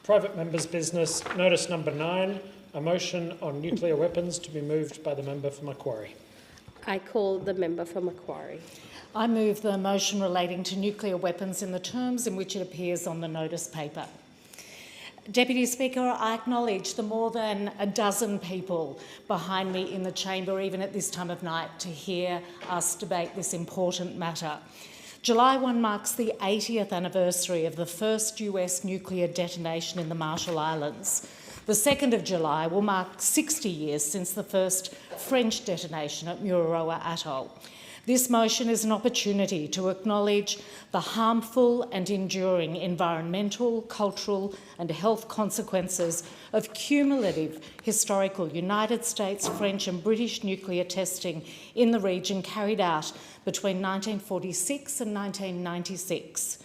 Private members' business, notice number 9, a motion on nuclear weapons to be moved by the member for Macquarie. I call the member for Macquarie. I move the motion relating to nuclear weapons in the terms in which it appears on the notice paper. Deputy Speaker, I acknowledge the more than a dozen people behind me in the chamber, even at this time of night, to hear us debate this important matter. July 1 marks the 80th anniversary of the first US nuclear detonation in the Marshall Islands. The 2nd of July will mark 60 years since the first French detonation at Mururoa Atoll. This motion is an opportunity to acknowledge the harmful and enduring environmental, cultural and health consequences of cumulative historical United States, French and British nuclear testing in the region carried out between 1946 and 1996.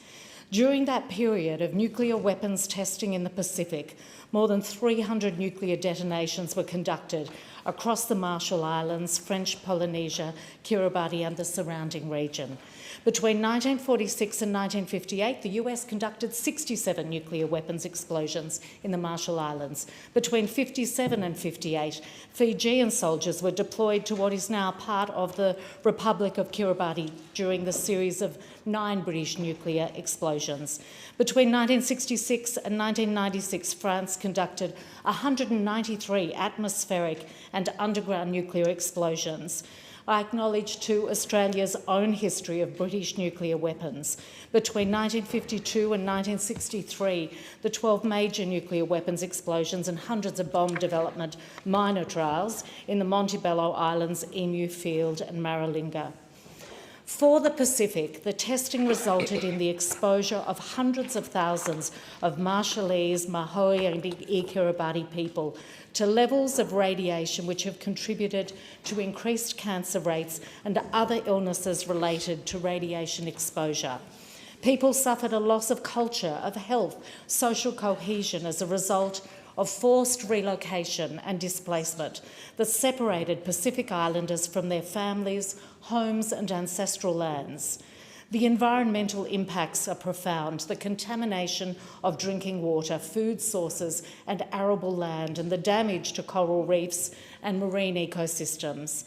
During that period of nuclear weapons testing in the Pacific, more than 300 nuclear detonations were conducted across the Marshall Islands, French Polynesia, Kiribati and the surrounding region. Between 1946 and 1958, the US conducted 67 nuclear weapons explosions in the Marshall Islands. Between 57 and 58, Fijian soldiers were deployed to what is now part of the Republic of Kiribati during the series of 9 British nuclear explosions. Between 1966 and 1996, France conducted 193 atmospheric and underground nuclear explosions. I acknowledge too Australia's own history of British nuclear weapons. Between 1952 and 1963, the 12 major nuclear weapons explosions and hundreds of bomb development minor trials in the Montebello Islands, Emu Field and Maralinga. For the Pacific, the testing resulted in the exposure of hundreds of thousands of Marshallese, Mā'ohi and Kiribati people to levels of radiation which have contributed to increased cancer rates and other illnesses related to radiation exposure. People suffered a loss of culture, of health, social cohesion as a result of forced relocation and displacement that separated Pacific Islanders from their families, homes and ancestral lands. The environmental impacts are profound. The contamination of drinking water, food sources and arable land, and the damage to coral reefs and marine ecosystems.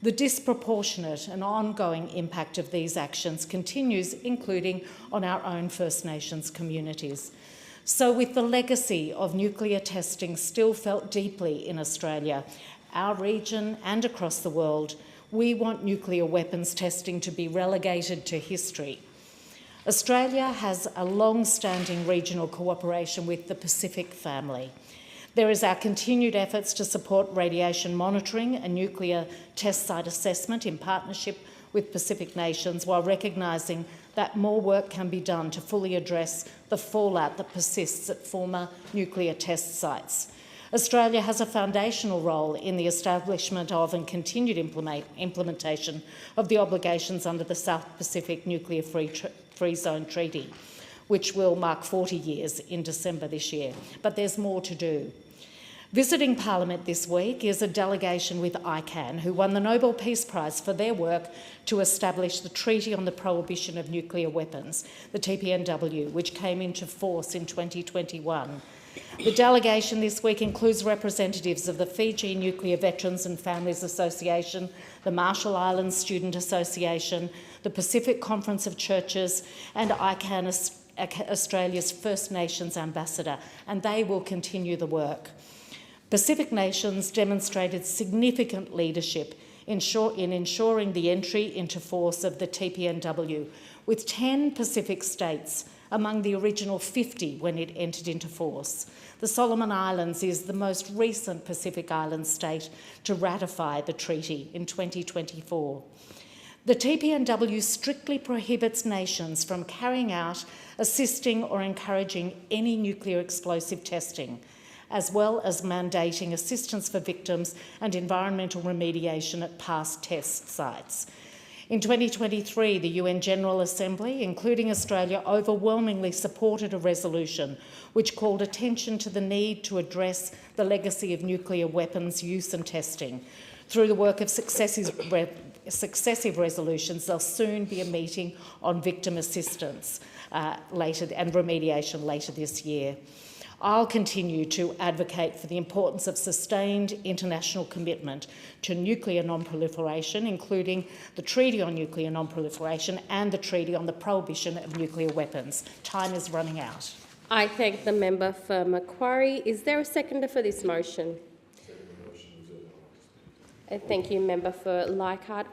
The disproportionate and ongoing impact of these actions continues, including on our own First Nations communities. So with the legacy of nuclear testing still felt deeply in Australia, our region and across the world, we want nuclear weapons testing to be relegated to history. Australia has a long-standing regional cooperation with the Pacific family. There is our continued efforts to support radiation monitoring and nuclear test site assessment in partnership with Pacific nations, while recognising that more work can be done to fully address the fallout that persists at former nuclear test sites. Australia has a foundational role in the establishment of and continued implementation of the obligations under the South Pacific Nuclear Free Zone Treaty, which will mark 40 years in December this year. But there's more to do. Visiting Parliament this week is a delegation with ICANN, who won the Nobel Peace Prize for their work to establish the Treaty on the Prohibition of Nuclear Weapons, the TPNW, which came into force in 2021. The delegation this week includes representatives of the Fiji Nuclear Veterans and Families Association, the Marshall Islands Student Association, the Pacific Conference of Churches and ICANN, Australia's First Nations Ambassador, and they will continue the work. Pacific nations demonstrated significant leadership in ensuring the entry into force of the TPNW, with 10 Pacific states among the original 50 when it entered into force. The Solomon Islands is the most recent Pacific Island state to ratify the treaty in 2024. The TPNW strictly prohibits nations from carrying out, assisting or encouraging any nuclear explosive testing, as well as mandating assistance for victims and environmental remediation at past test sites. In 2023, the UN General Assembly, including Australia, overwhelmingly supported a resolution which called attention to the need to address the legacy of nuclear weapons use and testing. Through the work of successive resolutions, there'll soon be a meeting on victim assistance and remediation later this year. I'll continue to advocate for the importance of sustained international commitment to nuclear non-proliferation, including the Treaty on Nuclear Non-Proliferation and the Treaty on the Prohibition of Nuclear Weapons. Time is running out. I thank the member for Macquarie. Is there a seconder for this motion? Thank you, member for Leichhardt.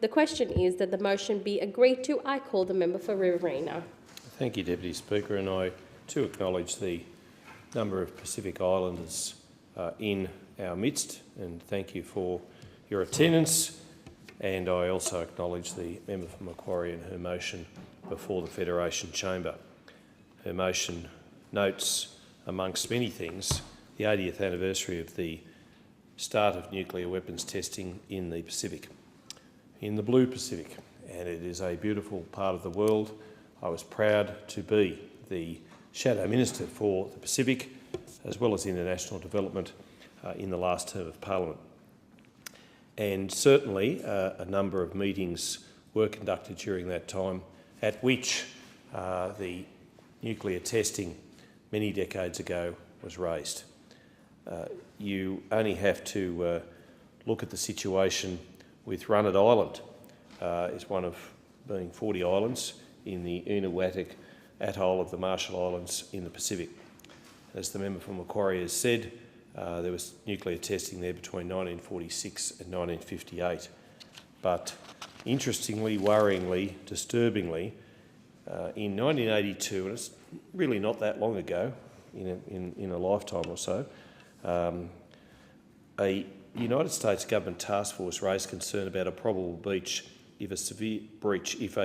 The question is that the motion be agreed to. I call the member for Riverina. Thank you, Deputy Speaker, and I too acknowledge the number of Pacific Islanders in our midst, and thank you for your attendance. And I also acknowledge the member for Macquarie and her motion before the Federation Chamber. Her motion notes, amongst many things, the 80th anniversary of the start of nuclear weapons testing in the Pacific, in the blue Pacific, and it is a beautiful part of the world. I was proud to be the Shadow Minister for the Pacific, as well as international development in the last term of Parliament. And certainly a number of meetings were conducted during that time at which the nuclear testing many decades ago was raised. You only have to look at the situation with Runnet Island. It's one of being 40 islands in the Unuatik atoll of the Marshall Islands in the Pacific. As the member from Macquarie has said, there was nuclear testing there between 1946 and 1958. But interestingly, worryingly, disturbingly, in 1982, and it's really not that long ago, in a lifetime or so, a United States government task force raised concern about a probable breach if a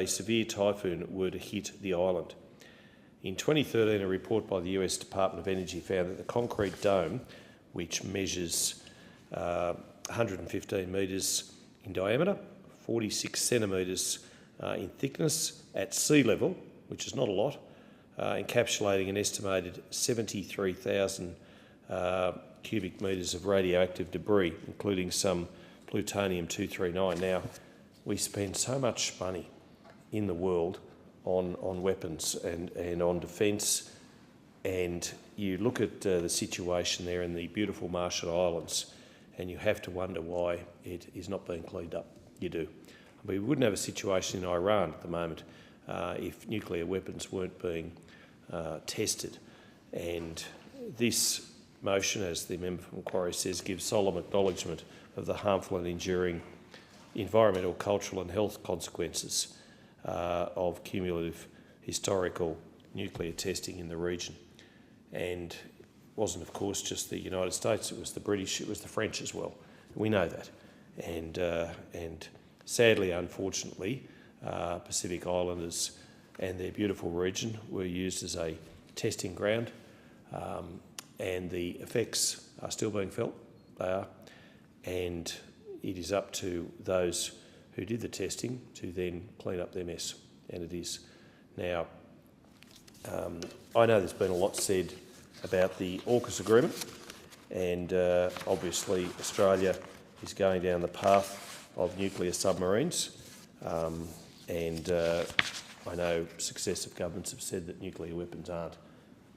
severe typhoon were to hit the island. In 2013, a report by the US Department of Energy found that the concrete dome, which measures 115 metres in diameter, 46 centimetres in thickness at sea level, which is not a lot, encapsulating an estimated 73,000 cubic metres of radioactive debris, including some plutonium-239. Now, we spend so much money in the world on weapons and on defence, and you look at the situation there in the beautiful Marshall Islands, and you have to wonder why it is not being cleaned up. You do. We wouldn't have a situation in Iran at the moment if nuclear weapons weren't being tested. And this motion, as the member from Macquarie says, gives solemn acknowledgement of the harmful and enduring environmental, cultural and health consequences of cumulative historical nuclear testing in the region. And it wasn't, of course, just the United States, it was the British, it was the French as well. We know that. And sadly, unfortunately, Pacific Islanders and their beautiful region were used as a testing ground, and the effects are still being felt. They are. And it is up to those who did the testing to then clean up their mess, and it is. Now, I know there's been a lot said about the AUKUS agreement, and obviously Australia is going down the path of nuclear submarines, and I know successive governments have said that nuclear weapons aren't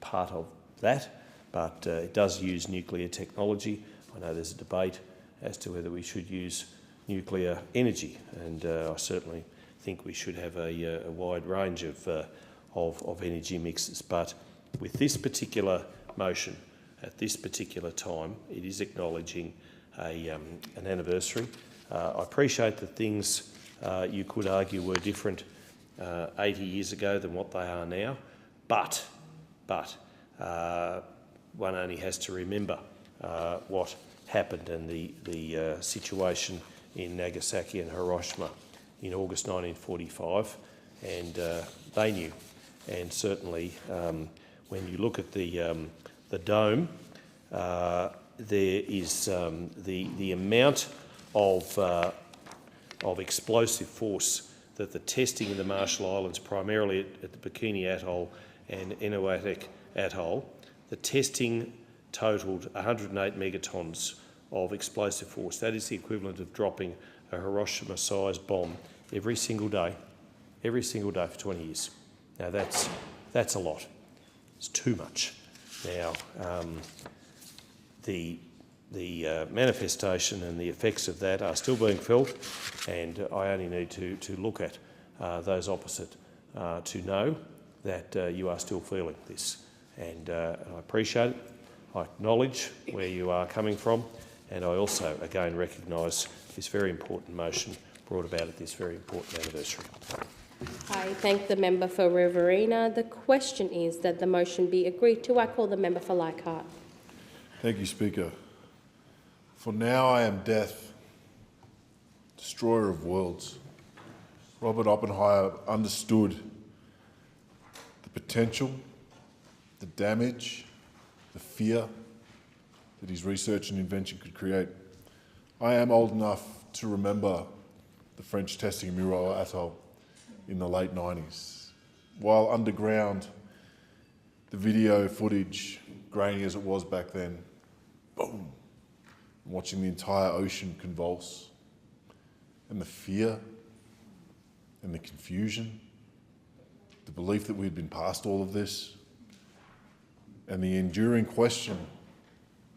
part of that, but it does use nuclear technology. I know there's a debate as to whether we should use nuclear energy, and I certainly think we should have a wide range of energy mixes. But with this particular motion, at this particular time, it is acknowledging an anniversary. I appreciate that things you could argue were different 80 years ago than what they are now, but one only has to remember what happened and the situation in Nagasaki and Hiroshima in August 1945, and they knew. And certainly, when you look at the dome, there is the amount of explosive force that the testing in the Marshall Islands, primarily at the Bikini Atoll and Enuatik Atoll, the testing totalled 108 megatons of explosive force. That is the equivalent of dropping a Hiroshima-sized bomb every single day for 20 years. Now that's a lot. It's too much. Now, the manifestation and the effects of that are still being felt, and I only need to look at those opposite to know that you are still feeling this. And I appreciate it. I acknowledge where you are coming from, and I also again recognise this very important motion brought about at this very important anniversary. I thank the member for Riverina. The question is that the motion be agreed to. I call the member for Leichhardt. Thank you, Speaker. For now I am death, destroyer of worlds. Robert Oppenheimer understood the potential, the damage, the fear that his research and invention could create. I am old enough to remember the French testing Mural Atoll in the late 90s. While underground, the video footage, grainy as it was back then, boom, watching the entire ocean convulse, and the fear and the confusion, the belief that we had been past all of this, and the enduring question,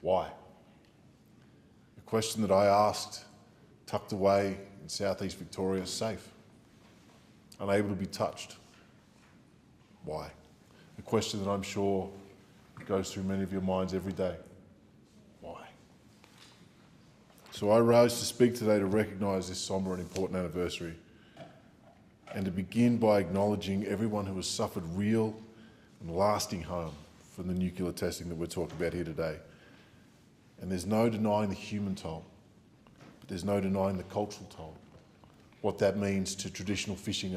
why? A question that I asked, tucked away in southeast Victoria, safe, unable to be touched. Why? A question that I'm sure goes through many of your minds every day. Why? So I rose to speak today to recognise this sombre and important anniversary, and to begin by acknowledging everyone who has suffered real and lasting harm from the nuclear testing that we're talking about here today. And there's no denying the human toll, but there's no denying the cultural toll. What that means to traditional fishing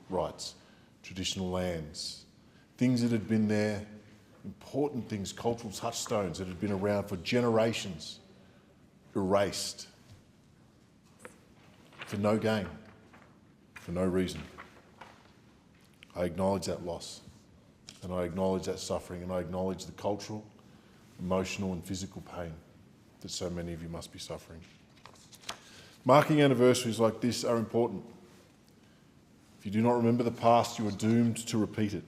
rights, traditional lands, things that had been there, important things, cultural touchstones that had been around for generations, erased for no gain, for no reason. I acknowledge that loss, and I acknowledge that suffering, and I acknowledge the cultural, emotional and physical pain that so many of you must be suffering. Marking anniversaries like this are important. If you do not remember the past, you are doomed to repeat it.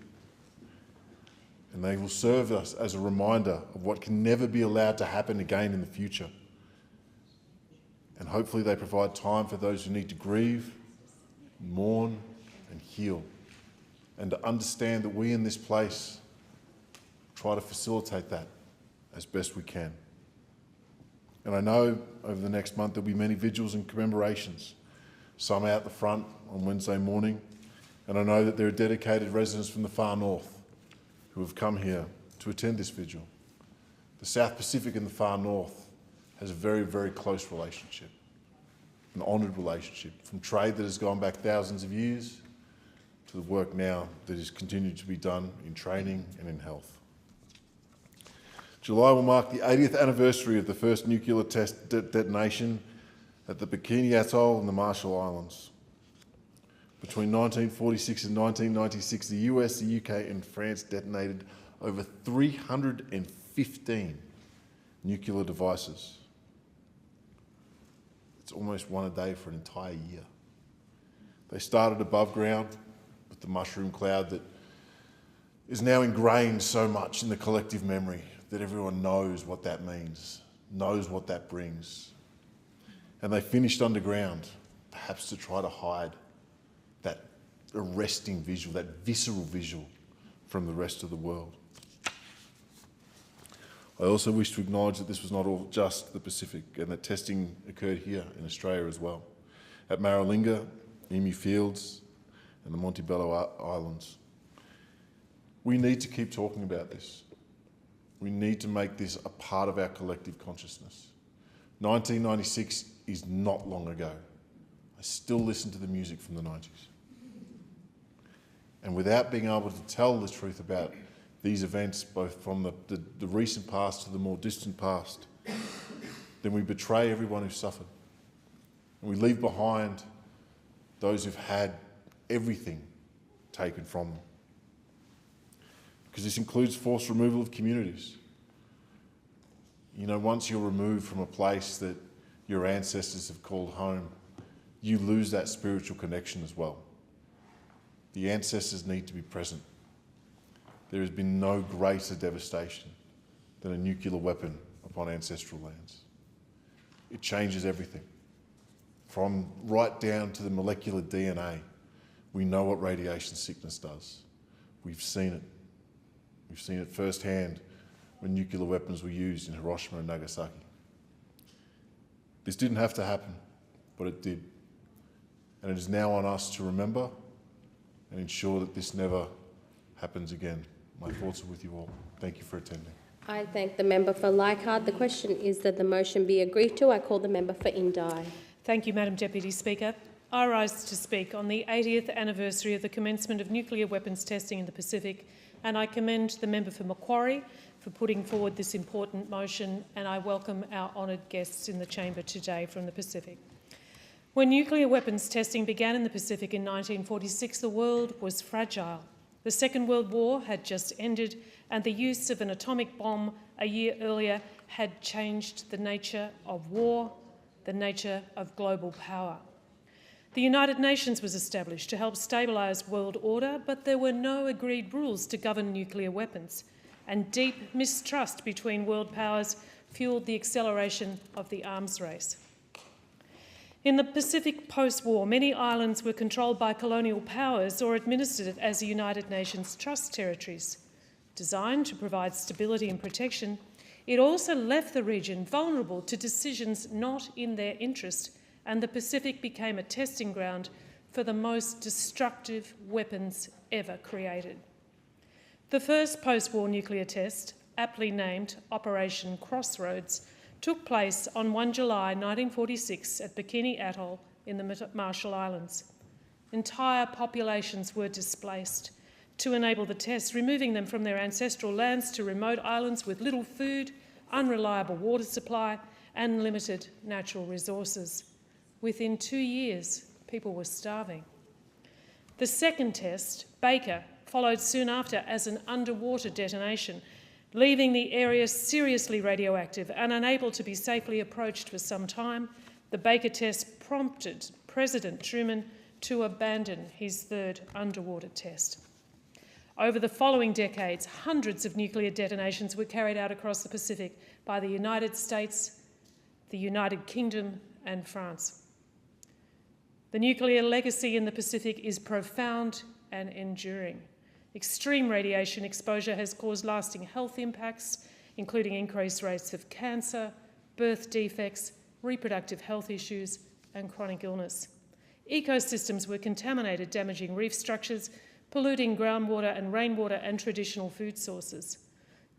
And they will serve us as a reminder of what can never be allowed to happen again in the future. And hopefully they provide time for those who need to grieve, mourn and heal, and to understand that we in this place try to facilitate that as best we can. And I know over the next month there'll be many vigils and commemorations, some out the front on Wednesday morning, and I know that there are dedicated residents from the far north who have come here to attend this vigil. The South Pacific and the far north has a very, very close relationship, an honoured relationship, from trade that has gone back thousands of years to the work now that is continued to be done in training and in health. July will mark the 80th anniversary of the first nuclear test detonation at the Bikini Atoll in the Marshall Islands. Between 1946 and 1996, the US, the UK and France detonated over 315 nuclear devices. It's almost one a day for an entire year. They started above ground with the mushroom cloud that is now ingrained so much in the collective memory that everyone knows what that means, knows what that brings. And they finished underground, perhaps to try to hide that arresting visual, that visceral visual from the rest of the world. I also wish to acknowledge that this was not all just the Pacific, and that testing occurred here in Australia as well, at Maralinga, Emu Fields and the Montebello Islands. We need to keep talking about this. We need to make this a part of our collective consciousness. 1996 is not long ago. I still listen to the music from the 90s. And without being able to tell the truth about these events, both from the recent past to the more distant past, then we betray everyone who suffered. And we leave behind those who've had everything taken from them. Because this includes forced removal of communities. You know, once you're removed from a place that your ancestors have called home, you lose that spiritual connection as well. The ancestors need to be present. There has been no greater devastation than a nuclear weapon upon ancestral lands. It changes everything. From right down to the molecular DNA, we know what radiation sickness does. We've seen it. We've seen it firsthand when nuclear weapons were used in Hiroshima and Nagasaki. This didn't have to happen, but it did. And it is now on us to remember and ensure that this never happens again. My thoughts are with you all. Thank you for attending. I thank the member for Leichhardt. The question is that the motion be agreed to. I call the member for Indi. Thank you, Madam Deputy Speaker. I rise to speak on the 80th anniversary of the commencement of nuclear weapons testing in the Pacific, and I commend the member for Macquarie for putting forward this important motion, and I welcome our honoured guests in the chamber today from the Pacific. When nuclear weapons testing began in the Pacific in 1946, the world was fragile. The Second World War had just ended, and the use of an atomic bomb a year earlier had changed the nature of war, the nature of global power. The United Nations was established to help stabilise world order, but there were no agreed rules to govern nuclear weapons, and deep mistrust between world powers fuelled the acceleration of the arms race. In the Pacific post-war, many islands were controlled by colonial powers or administered as the United Nations Trust Territories. Designed to provide stability and protection, it also left the region vulnerable to decisions not in their interest, and the Pacific became a testing ground for the most destructive weapons ever created. The first post-war nuclear test, aptly named Operation Crossroads, took place on 1 July 1946 at Bikini Atoll in the Marshall Islands. Entire populations were displaced to enable the test, removing them from their ancestral lands to remote islands with little food, unreliable water supply, and limited natural resources. Within 2 years, people were starving. The second test, Baker, followed soon after as an underwater detonation, leaving the area seriously radioactive and unable to be safely approached for some time. The Baker test prompted President Truman to abandon his third underwater test. Over the following decades, hundreds of nuclear detonations were carried out across the Pacific by the United States, the United Kingdom, and France. The nuclear legacy in the Pacific is profound and enduring. Extreme radiation exposure has caused lasting health impacts, including increased rates of cancer, birth defects, reproductive health issues, and chronic illness. Ecosystems were contaminated, damaging reef structures, polluting groundwater and rainwater and traditional food sources.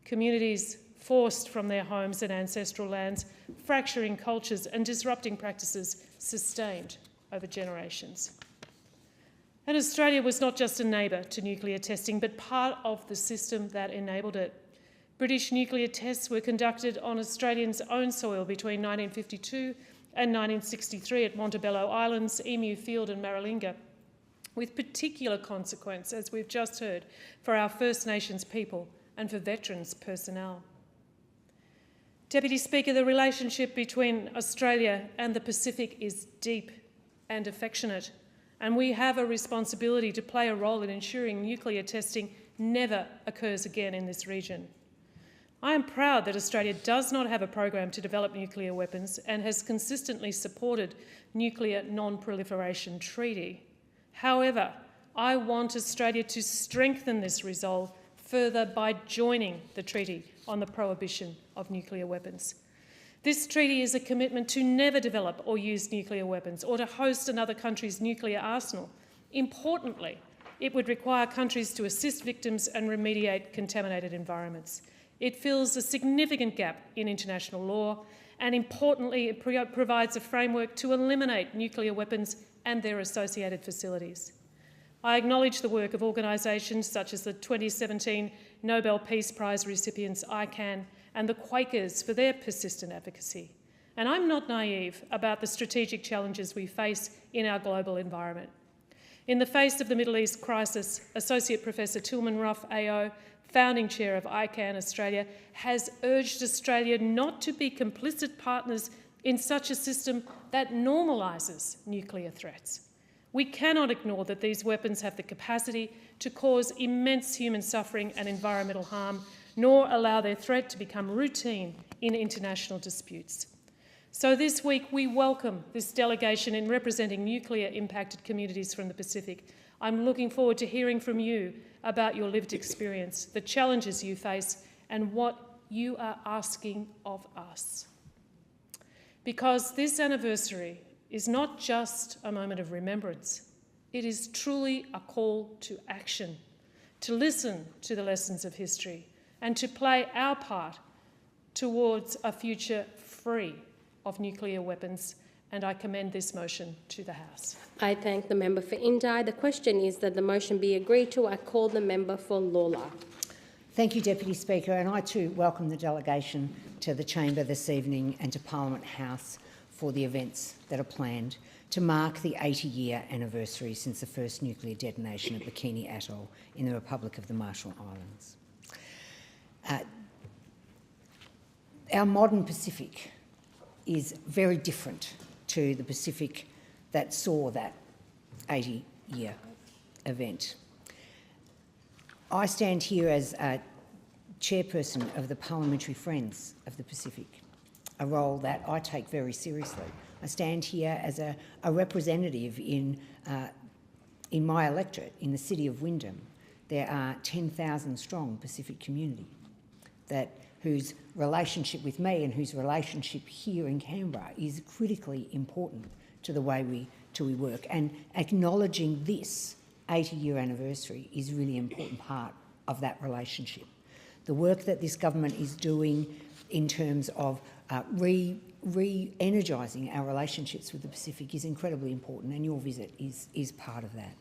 Communities forced from their homes and ancestral lands, fracturing cultures and disrupting practices sustained over generations. And Australia was not just a neighbour to nuclear testing, but part of the system that enabled it. British nuclear tests were conducted on Australians' own soil between 1952 and 1963 at Montebello Islands, Emu Field and Maralinga, with particular consequence, as we've just heard, for our First Nations people and for veterans personnel. Deputy Speaker, the relationship between Australia and the Pacific is deep and affectionate, and we have a responsibility to play a role in ensuring nuclear testing never occurs again in this region. I am proud that Australia does not have a program to develop nuclear weapons and has consistently supported nuclear non-proliferation treaty. However, I want Australia to strengthen this resolve further by joining the Treaty on the Prohibition of Nuclear Weapons. This treaty is a commitment to never develop or use nuclear weapons or to host another country's nuclear arsenal. Importantly, it would require countries to assist victims and remediate contaminated environments. It fills a significant gap in international law, and importantly, it provides a framework to eliminate nuclear weapons and their associated facilities. I acknowledge the work of organisations such as the 2017 Nobel Peace Prize recipients ICANN and the Quakers for their persistent advocacy. And I'm not naive about the strategic challenges we face in our global environment. In the face of the Middle East crisis, Associate Professor Tilman Ruff, AO, founding chair of ICANN Australia, has urged Australia not to be complicit partners in such a system that normalises nuclear threats. We cannot ignore that these weapons have the capacity to cause immense human suffering and environmental harm, nor allow their threat to become routine in international disputes. So this week we welcome this delegation in representing nuclear impacted communities from the Pacific. I'm looking forward to hearing from you about your lived experience, the challenges you face, and what you are asking of us. Because this anniversary is not just a moment of remembrance, it is truly a call to action, to listen to the lessons of history and to play our part towards a future free of nuclear weapons, and I commend this motion to the House. I thank the member for Indi. The question is that the motion be agreed to. I call the member for Lalor. Thank you, Deputy Speaker, and I too welcome the delegation to the Chamber this evening and to Parliament House for the events that are planned to mark the 80-year anniversary since the first nuclear detonation at Bikini Atoll in the Republic of the Marshall Islands. Our modern Pacific is very different to the Pacific that saw that 80-year event. I stand here as a chairperson of the Parliamentary Friends of the Pacific, a role that I take very seriously. I stand here as a representative in my electorate in the city of Wyndham. There are 10,000 strong Pacific community whose relationship with me and whose relationship here in Canberra is critically important to the way we work. And acknowledging this 80-year anniversary is really an important part of that relationship. The work that this government is doing in terms of re-energising our relationships with the Pacific is incredibly important, and your visit is part of that.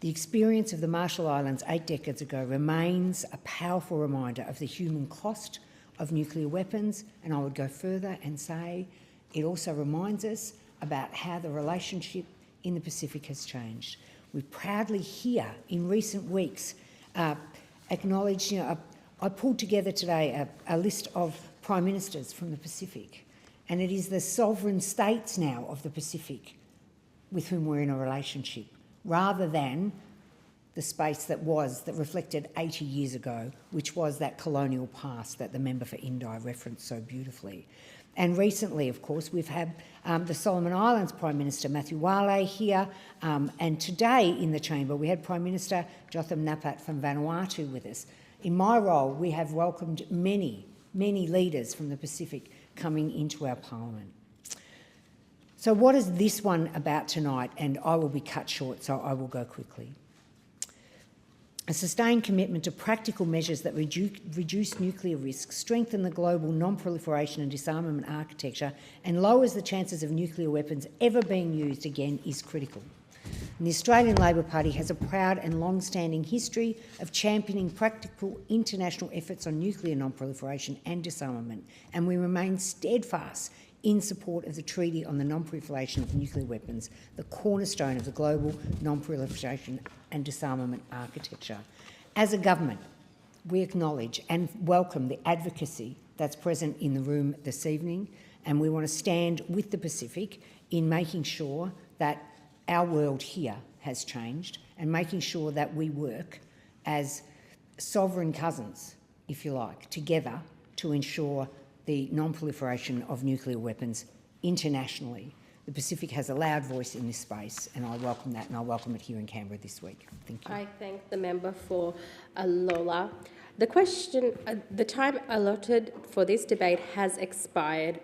The experience of the Marshall Islands 8 decades ago remains a powerful reminder of the human cost of nuclear weapons, and I would go further and say it also reminds us about how the relationship in the Pacific has changed. We proudly here in recent weeks acknowledged, I pulled together today a list of Prime Ministers from the Pacific, and it is the sovereign states now of the Pacific with whom we're in a relationship, rather than the space that reflected 80 years ago, which was that colonial past that the member for Indi referenced so beautifully. And recently, of course, we've had the Solomon Islands Prime Minister, Matthew Wale, here, and today in the chamber we had Prime Minister Jotham Napat from Vanuatu with us. In my role, we have welcomed many leaders from the Pacific coming into our parliament. So what is this one about tonight? And I will be cut short, so I will go quickly. A sustained commitment to practical measures that reduce nuclear risks, strengthen the global non-proliferation and disarmament architecture, and lowers the chances of nuclear weapons ever being used again is critical. And the Australian Labor Party has a proud and long-standing history of championing practical international efforts on nuclear non-proliferation and disarmament, and we remain steadfast in support of the Treaty on the Non-Proliferation of Nuclear Weapons, the cornerstone of the global non-proliferation and disarmament architecture. As a government, we acknowledge and welcome the advocacy that's present in the room this evening, and we want to stand with the Pacific in making sure that our world here has changed and making sure that we work as sovereign cousins, if you like, together to ensure the non-proliferation of nuclear weapons internationally. The Pacific has a loud voice in this space, and I welcome that, and I welcome it here in Canberra this week. Thank you. I thank the member for Lola. The time allotted for this debate has expired.